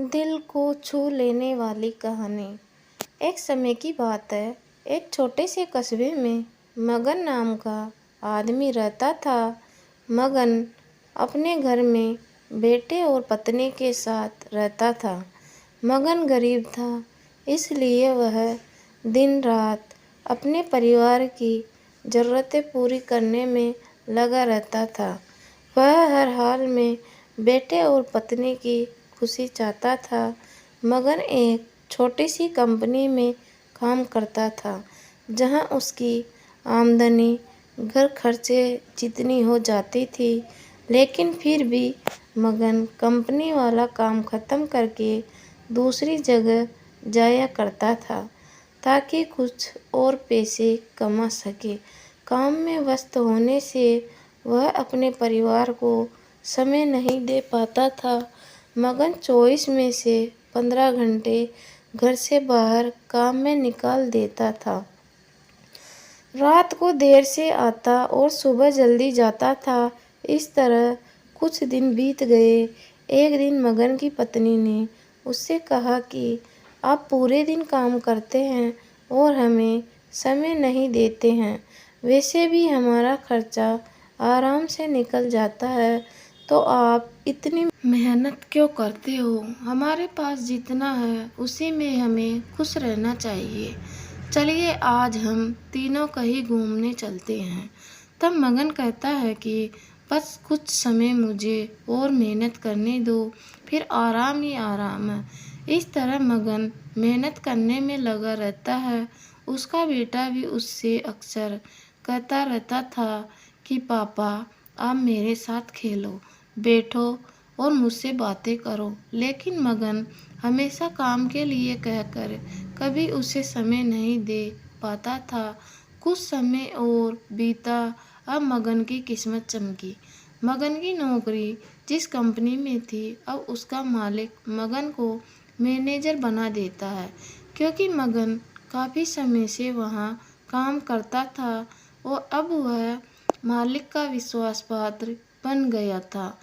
दिल को छू लेने वाली कहानी। एक समय की बात है, एक छोटे से कस्बे में मगन नाम का आदमी रहता था। मगन अपने घर में बेटे और पत्नी के साथ रहता था। मगन गरीब था, इसलिए वह दिन रात अपने परिवार की ज़रूरतें पूरी करने में लगा रहता था। वह हर हाल में बेटे और पत्नी की खुशी चाहता था। मगन एक छोटी सी कंपनी में काम करता था, जहां उसकी आमदनी घर खर्चे जितनी हो जाती थी। लेकिन फिर भी मगन कंपनी वाला काम ख़त्म करके दूसरी जगह जाया करता था, ताकि कुछ और पैसे कमा सके। काम में व्यस्त होने से वह अपने परिवार को समय नहीं दे पाता था। मगन 24 में से 15 घंटे घर से बाहर काम में निकाल देता था। रात को देर से आता और सुबह जल्दी जाता था। इस तरह कुछ दिन बीत गए। एक दिन मगन की पत्नी ने उससे कहा कि आप पूरे दिन काम करते हैं और हमें समय नहीं देते हैं। वैसे भी हमारा खर्चा आराम से निकल जाता है, तो आप इतनी मेहनत क्यों करते हो? हमारे पास जितना है उसी में हमें खुश रहना चाहिए। चलिए आज हम तीनों कहीं घूमने चलते हैं। तब मगन कहता है कि बस कुछ समय मुझे और मेहनत करने दो, फिर आराम ही आराम है। इस तरह मगन मेहनत करने में लगा रहता है। उसका बेटा भी उससे अक्सर कहता रहता था कि पापा आप मेरे साथ खेलो, बैठो और मुझसे बातें करो। लेकिन मगन हमेशा काम के लिए कहकर कभी उसे समय नहीं दे पाता था। कुछ समय और बीता। अब मगन की किस्मत चमकी। मगन की नौकरी जिस कंपनी में थी, अब उसका मालिक मगन को मैनेजर बना देता है, क्योंकि मगन काफ़ी समय से वहाँ काम करता था और अब वह मालिक का विश्वास पात्र बन गया था।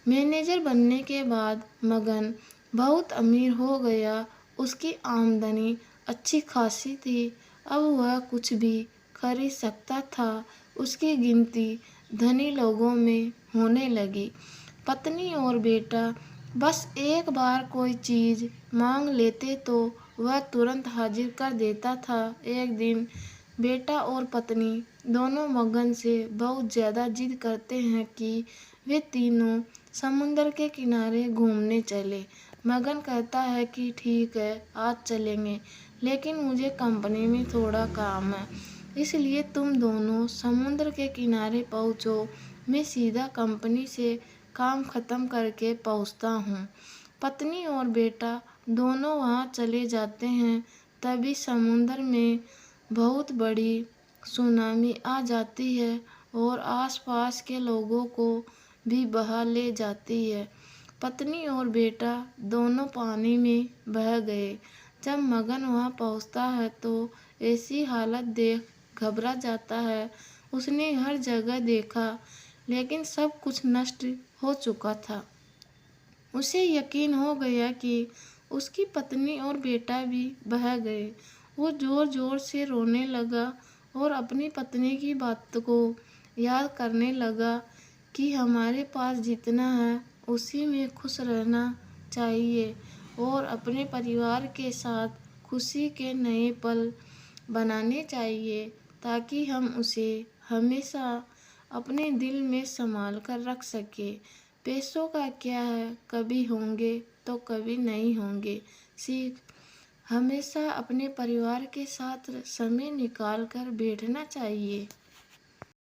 मैनेजर बनने के बाद मगन बहुत अमीर हो गया। उसकी आमदनी अच्छी खासी थी। अब वह कुछ भी खरीद सकता था। उसकी गिनती धनी लोगों में होने लगी। पत्नी और बेटा बस एक बार कोई चीज़ मांग लेते तो वह तुरंत हाजिर कर देता था। एक दिन बेटा और पत्नी दोनों मगन से बहुत ज़्यादा जिद करते हैं कि वे तीनों समुंदर के किनारे घूमने चले। मगन कहता है कि ठीक है, आज चलेंगे, लेकिन मुझे कंपनी में थोड़ा काम है, इसलिए तुम दोनों समुद्र के किनारे पहुँचो। मैं सीधा कंपनी से काम ख़त्म करके पहुँचता हूँ। पत्नी और बेटा दोनों वहाँ चले जाते हैं। तभी समुद्र में बहुत बड़ी सुनामी आ जाती है और आसपास के लोगों को भी बहा ले जाती है। पत्नी और बेटा दोनों पानी में बह गए। जब मगन वहाँ पहुँचता है तो ऐसी हालत देख घबरा जाता है। उसने हर जगह देखा, लेकिन सब कुछ नष्ट हो चुका था। उसे यकीन हो गया कि उसकी पत्नी और बेटा भी बह गए। वो जोर जोर से रोने लगा और अपनी पत्नी की बात को याद करने लगा कि हमारे पास जितना है उसी में खुश रहना चाहिए और अपने परिवार के साथ खुशी के नए पल बनाने चाहिए, ताकि हम उसे हमेशा अपने दिल में संभाल कर रख सके। पैसों का क्या है, कभी होंगे तो कभी नहीं होंगे। सीख, हमेशा अपने परिवार के साथ समय निकाल कर बैठना चाहिए।